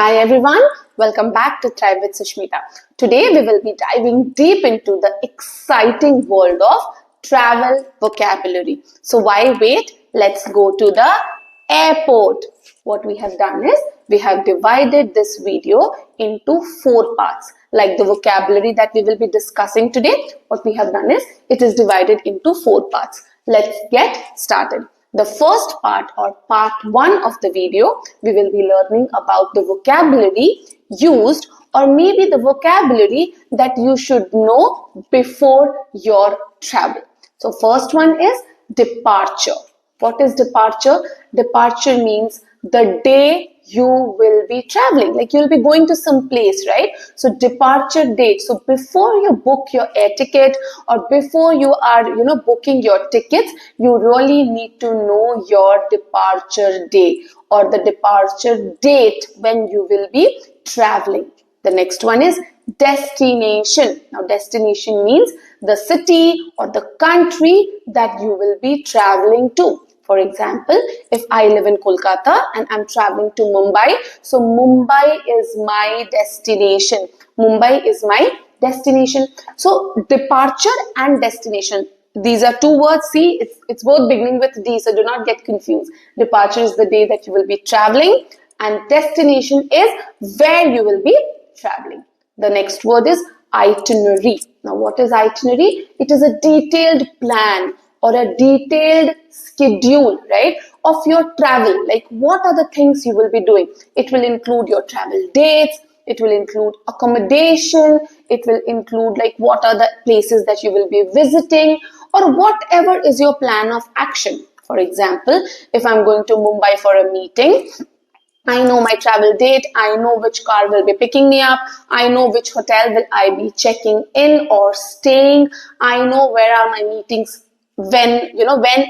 Hi everyone, welcome back to Thrive with Sushmita. Today we will be diving deep into the exciting world of travel vocabulary. So why wait? Let's go to the airport. What we have done is we have divided this video into 4 parts. Like the vocabulary that we will be discussing today, what we have done is it is divided into 4 parts. Let's get started. The first part or part 1 of the video, we will be learning about the vocabulary used or maybe the vocabulary that you should know before your travel. So first one is departure. What is departure? Departure means the day you will be traveling, like you'll be going to some place, right? So departure date. So before you book your air ticket or before you are booking your tickets, you really need to know your departure day or the departure date when you will be traveling. The next one is destination. Now destination means the city or the country that you will be traveling to. For example, if I live in Kolkata and I'm traveling to Mumbai, so Mumbai is my destination. Mumbai is my destination. So departure and destination, these are 2 words. See, it's both beginning with D, so do not get confused. Departure is the day that you will be traveling and destination is where you will be traveling. The next word is itinerary. Now what is itinerary? It is a detailed plan or a detailed schedule, right, of your travel. Like what are the things you will be doing? It will include your travel dates, it will include accommodation, it will include like what are the places that you will be visiting or whatever is your plan of action. For example, if I'm going to Mumbai for a meeting, I know my travel date, I know which car will be picking me up, I know which hotel will I be checking in or staying, I know where are my meetings, when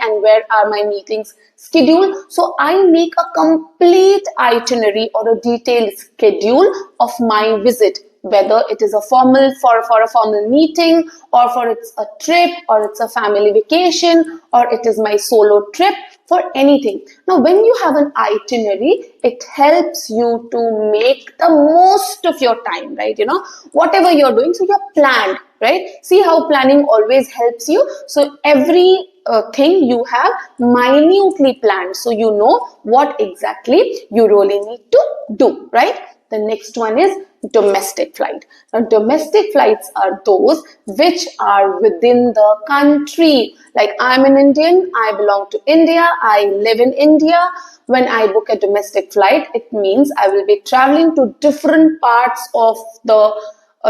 and where are my meetings scheduled. So I make a complete itinerary or a detailed schedule of my visit, whether it is a formal for a formal meeting or for it's a trip or it's a family vacation or it is my solo trip, for anything. Now when you have an itinerary, it helps you to make the most of your time, right? Whatever you're doing, so you're planned, right? See how planning always helps you. So every thing you have minutely planned, so you know what exactly you really need to do, right? The next one is domestic flight. Now, domestic flights are those which are within the country. Like I'm an Indian, I belong to India, I live in India. When I book a domestic flight, it means I will be traveling to different parts of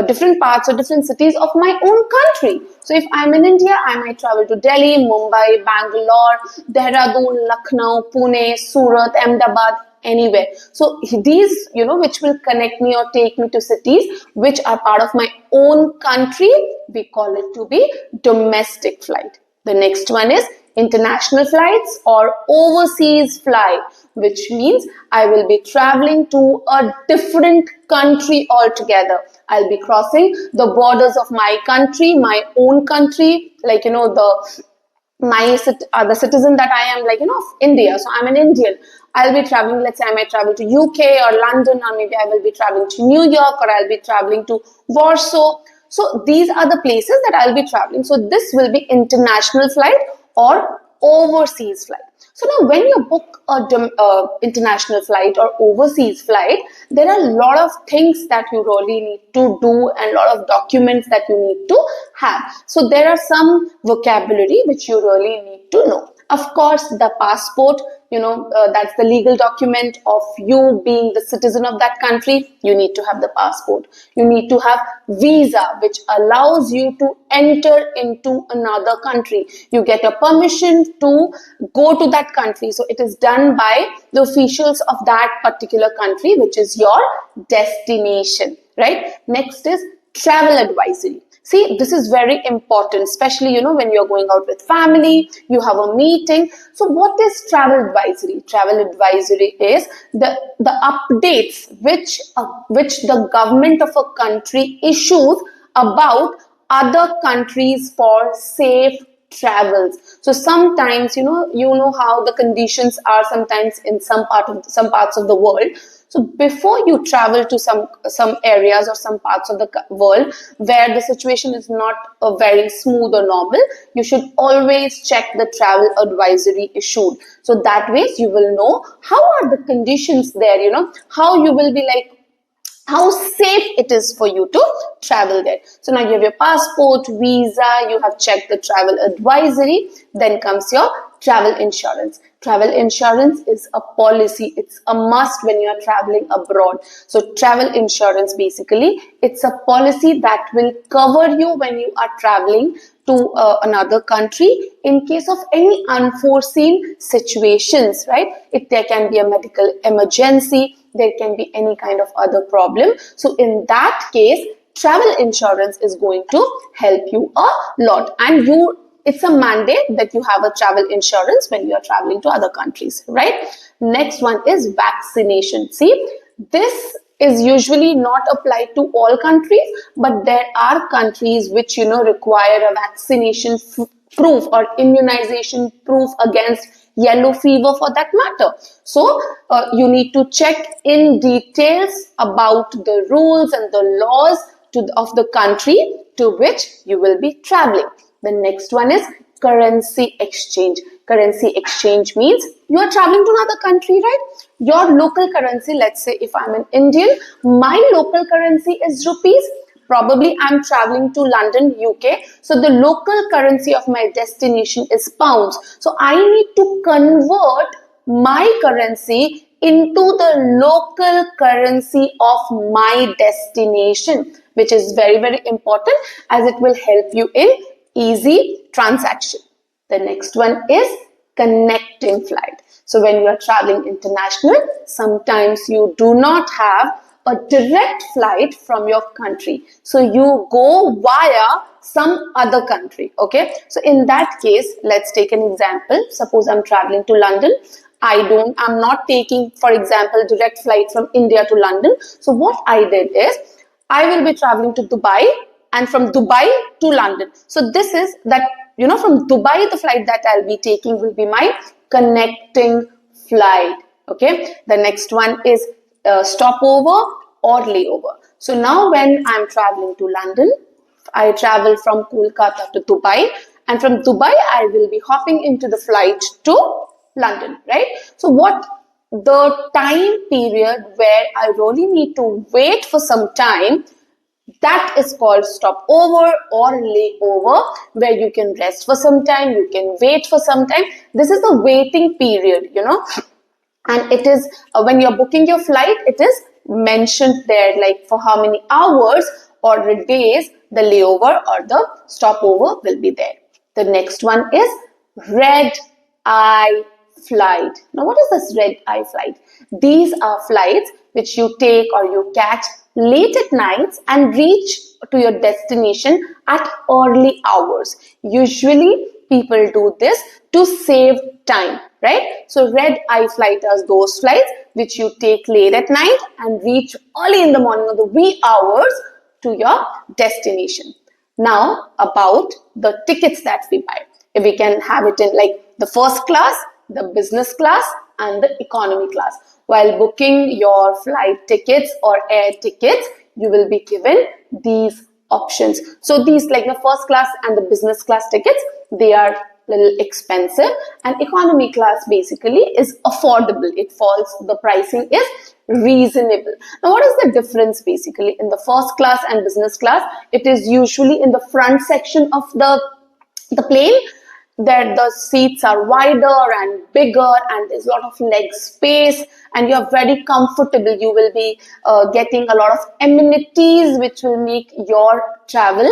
different parts or different cities of my own country. So if I'm in India, I might travel to Delhi, Mumbai, Bangalore, Dehradun, Lucknow, Pune, Surat, Ahmedabad, anywhere. So these, which will connect me or take me to cities which are part of my own country, we call it to be domestic flight. The next one is international flights or overseas flight, which means I will be traveling to a different country altogether. I'll be crossing the borders of my country, my own country, like, the citizen that I am, like, of India. So I'm an Indian. I'll be traveling, let's say I might travel to UK or London, or maybe I will be traveling to New York, or I'll be traveling to Warsaw. So these are the places that I'll be traveling. So this will be international flight or overseas flight. So now when you book a international flight or overseas flight, there are a lot of things that you really need to do and a lot of documents that you need to have. So there are some vocabulary which you really need to know. Of course, the passport, that's the legal document of you being the citizen of that country. You need to have the passport. You need to have visa, which allows you to enter into another country. You get a permission to go to that country. So it is done by the officials of that particular country, which is your destination, right? Next is travel advisory. See, this is very important, especially, when you're going out with family, you have a meeting. So what is travel advisory? Travel advisory is the updates which the government of a country issues about other countries for safe travels. So sometimes, you know how the conditions are sometimes in some parts of the world. So before you travel to some areas or some parts of the world where the situation is not very smooth or normal, you should always check the travel advisory issued. So that way you will know how are the conditions there, how you will be like, how safe it is for you to travel there. So now you have your passport, visa, you have checked the travel advisory, then comes your travel insurance. Travel insurance is a policy, it's a must when you are traveling abroad. So travel insurance, basically, it's a policy that will cover you when you are traveling to another country in case of any unforeseen situations, right? If there can be a medical emergency, there can be any kind of other problem. So in that case, travel insurance is going to help you a lot. And it's a mandate that you have a travel insurance when you are traveling to other countries, right? Next one is vaccination. See, this is usually not applied to all countries, but there are countries which, require a vaccination proof or immunization proof against yellow fever for that matter. So you need to check in details about the rules and the laws of the country to which you will be traveling. The next one is currency exchange. Currency exchange means you are traveling to another country, right? Your local currency, let's say if I'm an Indian, my local currency is rupees. Probably I'm traveling to London, UK. So the local currency of my destination is pounds. So I need to convert my currency into the local currency of my destination, which is very, very important as it will help you in easy transaction. The next one is connecting flight. So when you are traveling international, sometimes you do not have a direct flight from your country. So you go via some other country. Okay. So in that case, let's take an example. Suppose I'm traveling to London. I'm not taking, for example, direct flight from India to London. So what I did is I will be traveling to Dubai and from Dubai to London. So this is that, from Dubai, the flight that I'll be taking will be my connecting flight. Okay. The next one is stopover or layover. So now when I'm traveling to London, I travel from Kolkata to Dubai, and from Dubai I will be hopping into the flight to London, right? So what the time period where I really need to wait for some time, that is called stopover or layover, where you can rest for some time, you can wait for some time. This is the waiting period, and it is when you're booking your flight, it is mentioned there like for how many hours or days the layover or the stopover will be there. The next one is red eye flight. Now what is this red eye flight? These are flights which you take or you catch late at nights and reach to your destination at early hours. Usually people do this to save time, right? So red eye flight are those flights which you take late at night and reach early in the morning or the wee hours to your destination. Now about the tickets that we buy. If we can have it in like the first class, the business class and the economy class. While booking your flight tickets or air tickets, you will be given these options. So these like the first class and the business class tickets, they are little expensive, and economy class basically is affordable. It falls, the pricing is reasonable. Now what is the difference basically in the first class and business class? It is usually in the front section of the plane, that the seats are wider and bigger and there's a lot of leg space and you're very comfortable. You will be getting a lot of amenities which will make your travel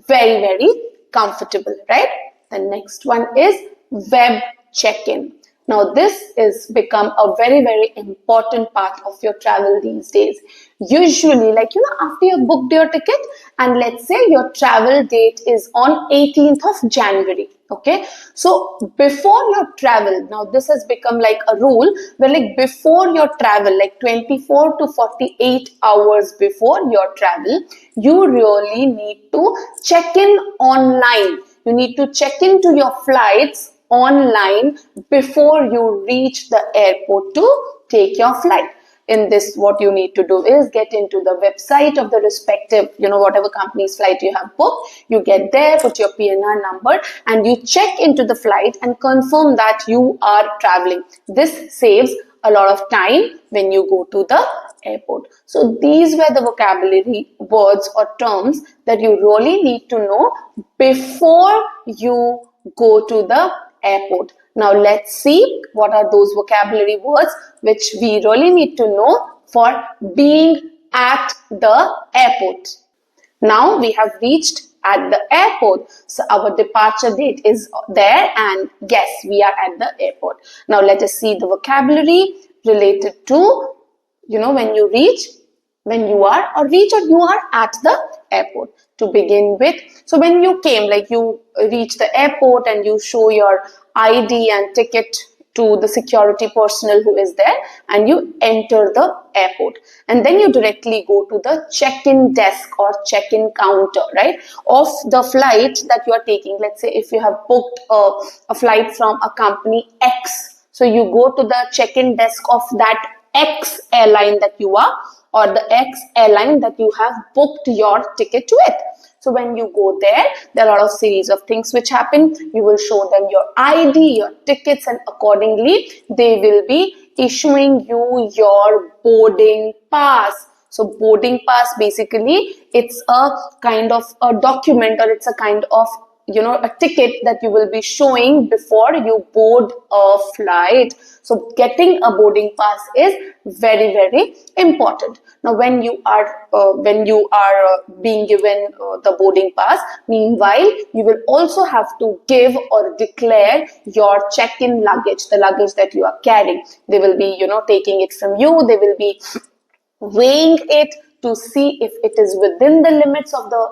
very, very comfortable, right? The next one is web check-in. Now this is become a very, very important part of your travel these days. Usually, like, after you booked your ticket and let's say your travel date is on 18th of January. Okay. So before your travel, now this has become like a rule where like before your travel, like 24 to 48 hours before your travel, you really need to check in online. You need to check into your flights online before you reach the airport to take your flight. in this, what you need to do is get into the website of the respective, whatever company's flight you have booked. You get there, put your PNR number, and you check into the flight and confirm that you are traveling. This saves a lot of time when you go to the airport. So these were the vocabulary words or terms that you really need to know before you go to the airport. Now let's see what are those vocabulary words which we really need to know for being at the airport. Now we have reached at the airport. So our departure date is there, and yes, we are at the airport. Now let us see the vocabulary related to, when you reach, when you are or reach or you are at the airport. To begin with, so when you came, like you reach the airport and you show your ID and ticket to the security personnel who is there, and you enter the airport, and then you directly go to the check-in desk or check-in counter, right, of the flight that you are taking. Let's say if you have booked a flight from a company X, so you go to the check-in desk of that X airline that you are, or the X airline that you have booked your ticket with. So when you go there are a lot of series of things which happen. You will show them your ID, your tickets, and accordingly they will be issuing you your boarding pass. So boarding pass, basically it's a kind of a document, or it's a kind of a ticket that you will be showing before you board a flight. So getting a boarding pass is very, very important. Now when you are being given the boarding pass, meanwhile you will also have to give or declare your check-in luggage, the luggage that you are carrying. They will be taking it from you. They will be weighing it to see if it is within the limits of the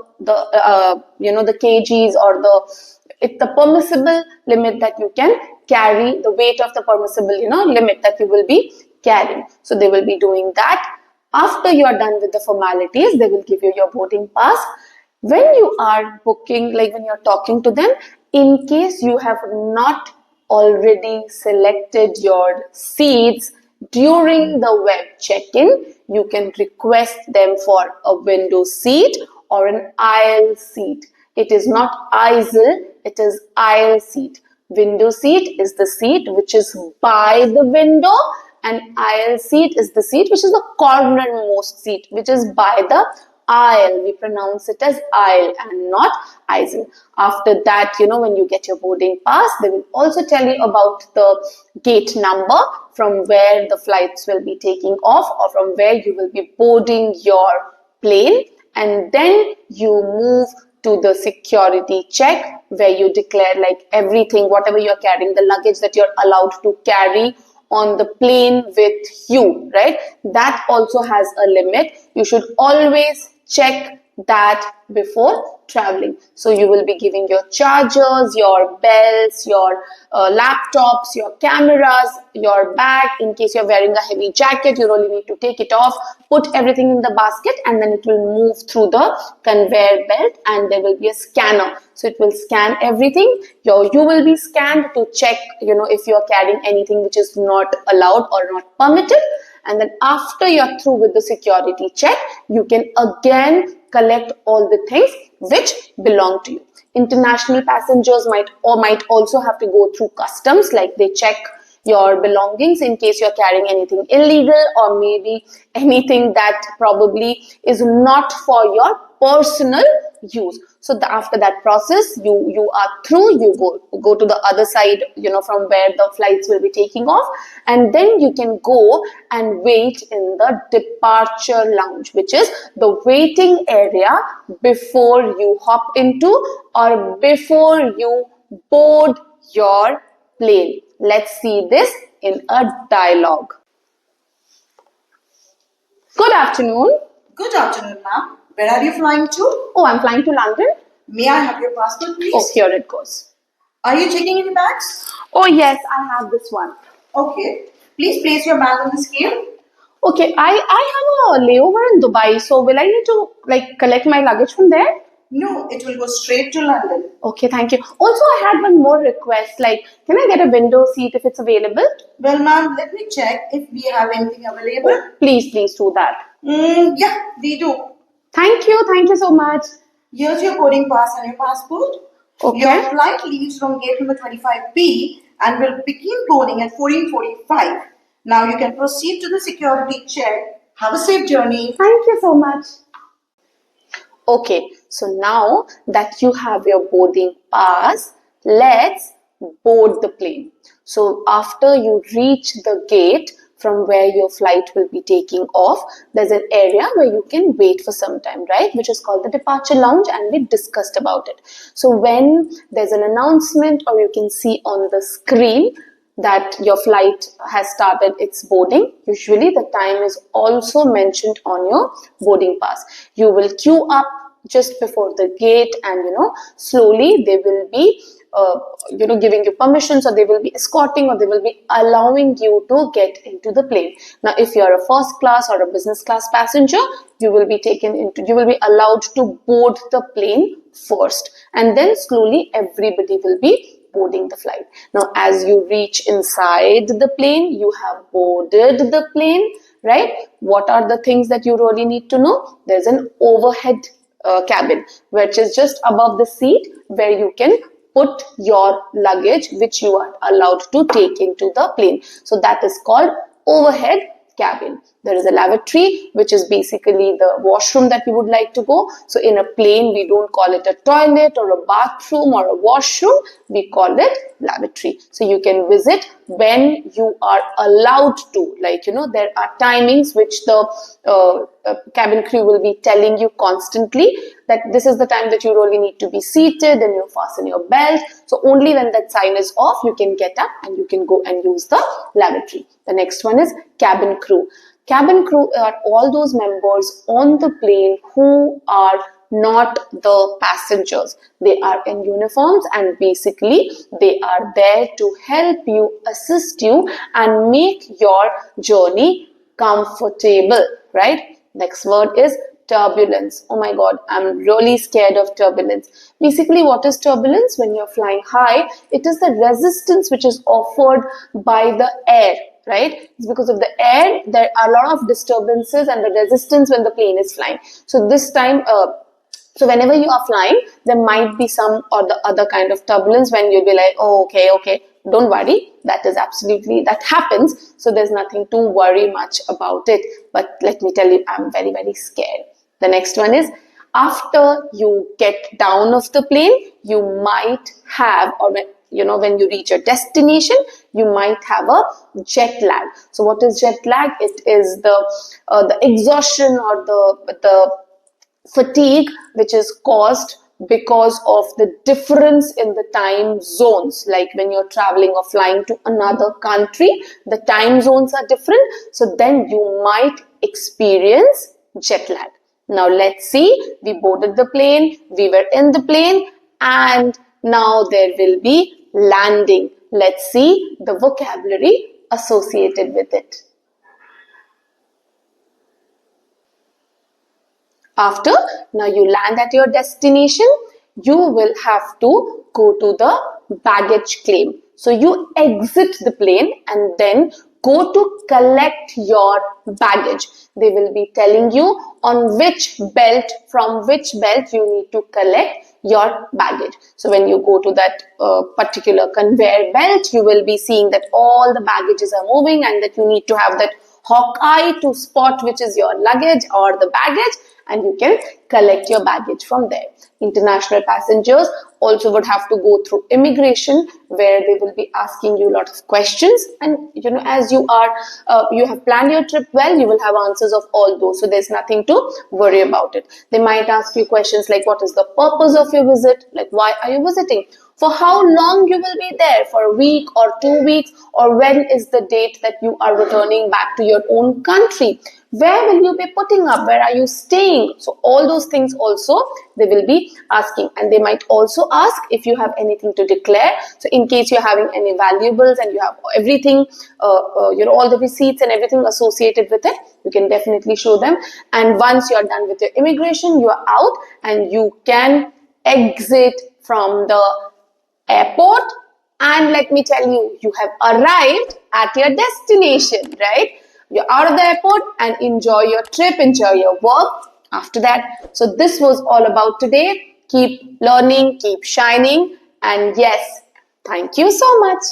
kgs, or the permissible limit that you can carry, the weight of the permissible limit that you will be carrying. So they will be doing that. After you are done with the formalities, they will give you your boarding pass. When you are booking, like when you're talking to them, in case you have not already selected your seats during the web check-in, you can request them for a window seat or an aisle seat. It is not aisle, it is aisle seat. Window seat is the seat which is by the window, and aisle seat is the seat which is the cornermost seat, which is by the aisle. We pronounce it as aisle and not aisle. After that, when you get your boarding pass, they will also tell you about the gate number from where the flights will be taking off, or from where you will be boarding your plane. And then you move to the security check, where you declare like everything, whatever you're carrying, the luggage that you're allowed to carry on the plane with you, right? That also has a limit. You should always check that before traveling. So you will be giving your chargers, your belts, your laptops, your cameras, your bag. In case you're wearing a heavy jacket, you really need to take it off, put everything in the basket, and then it will move through the conveyor belt, and there will be a scanner. So it will scan everything. You will be scanned to check, if you're carrying anything which is not allowed or not permitted. And then after you're through with the security check, you can again collect all the things which belong to you. International passengers might also have to go through customs, like they check your belongings in case you're carrying anything illegal, or maybe anything that probably is not for your personal use. So after that process, you are through. You go to the other side, from where the flights will be taking off, and then you can go and wait in the departure lounge, which is the waiting area before you hop into or before you board your plane. Let's see this in a dialogue. Good afternoon. Good afternoon, ma'am. Where are you flying to? Oh, I'm flying to London. May I have your passport, please? Oh, here it goes. Are you taking any bags? Oh, yes, I have this one. Okay. Please place your bag on the scale. Okay, I have a layover in Dubai, so will I need to collect my luggage from there? No, it will go straight to London. Okay, thank you. Also, I had one more request. Like, can I get a window seat if it's available? Well, ma'am, let me check if we have anything available. Please do that. Yeah, we do. Thank you so much. Here's your boarding pass and your passport. Okay. Your flight leaves from gate number 25B and will begin boarding at 14:45. Now you can proceed to the security check. Have a safe journey. Thank you so much. Okay, so now that you have your boarding pass, let's board the plane. So after you reach the gate from where your flight will be taking off, there's an area where you can wait for some time, right? Which is called the departure lounge, and we discussed about it. So when there's an announcement or you can see on the screen that your flight has started its boarding, usually the time is also mentioned on your boarding pass. You will queue up just before the gate, and slowly they will be giving you permissions, or they will be escorting, or they will be allowing you to get into the plane. Now if you are a first class or a business class passenger, you will be allowed to board the plane first, and then slowly everybody will be boarding the flight. Now as you reach inside the plane, you have boarded the plane, right? What are the things that you really need to know? There's an overhead cabin, which is just above the seat, where you can put your luggage which you are allowed to take into the plane. So that is called overhead cabin. There is a lavatory, which is basically the washroom that we would like to go. So in a plane, we don't call it a toilet or a bathroom or a washroom. We call it lavatory. So you can visit when you are allowed to. There are timings which the cabin crew will be telling you constantly that this is the time that you really need to be seated and you fasten your belt. So only when that sign is off, you can get up and you can go and use the lavatory. The next one is cabin crew. Cabin crew are all those members on the plane who are not the passengers. They are in uniforms, and basically they are there to help you, assist you, and make your journey comfortable, right? Next word is turbulence. Oh my god, I'm really scared of turbulence. Basically, what is turbulence? When you're flying high, it is the resistance which is offered by the air, right? It's because of the air, there are a lot of disturbances and the resistance when the plane is flying. So this time, so whenever you are flying, there might be some or the other kind of turbulence when you'll be like, oh, okay, don't worry, that happens. So there's nothing to worry much about it. But let me tell you, I'm very, very scared. The next one is, after you get down of the plane, you might have, or when you reach your destination, you might have a jet lag. So what is jet lag? It is the exhaustion or the fatigue which is caused because of the difference in the time zones. Like when you're traveling or flying to another country, the time zones are different. So then you might experience jet lag. Now let's see, we boarded the plane, we were in the plane, and now there will be landing. Let's see the vocabulary associated with it. After, now you land at your destination, you will have to go to the baggage claim. So you exit the plane and then go to collect your baggage. They will be telling you on which belt, from which belt you need to collect your baggage. So when you go to that particular conveyor belt, you will be seeing that all the baggages are moving and that you need to have that hawk eye to spot which is your luggage or the baggage, and you can collect your baggage from there. International passengers also would have to go through immigration, where they will be asking you a lot of questions, and as you have planned your trip well, you will have answers of all those, so there's nothing to worry about it. They might ask you questions like, what is the purpose of your visit? Like, why are you visiting? For how long you will be there? For a week or 2 weeks? Or when is the date that you are returning back to your own country? Where will you be putting up? Where are you staying? So all those things also they will be asking. And they might also ask if you have anything to declare. So in case you're having any valuables and you have everything, all the receipts and everything associated with it, you can definitely show them. And once you're done with your immigration, you are out and you can exit from the airport. And let me tell you, you have arrived at your destination, right? You're out of the airport and enjoy your trip, enjoy your work after that. So this was all about today. Keep learning, keep shining, and yes, thank you so much.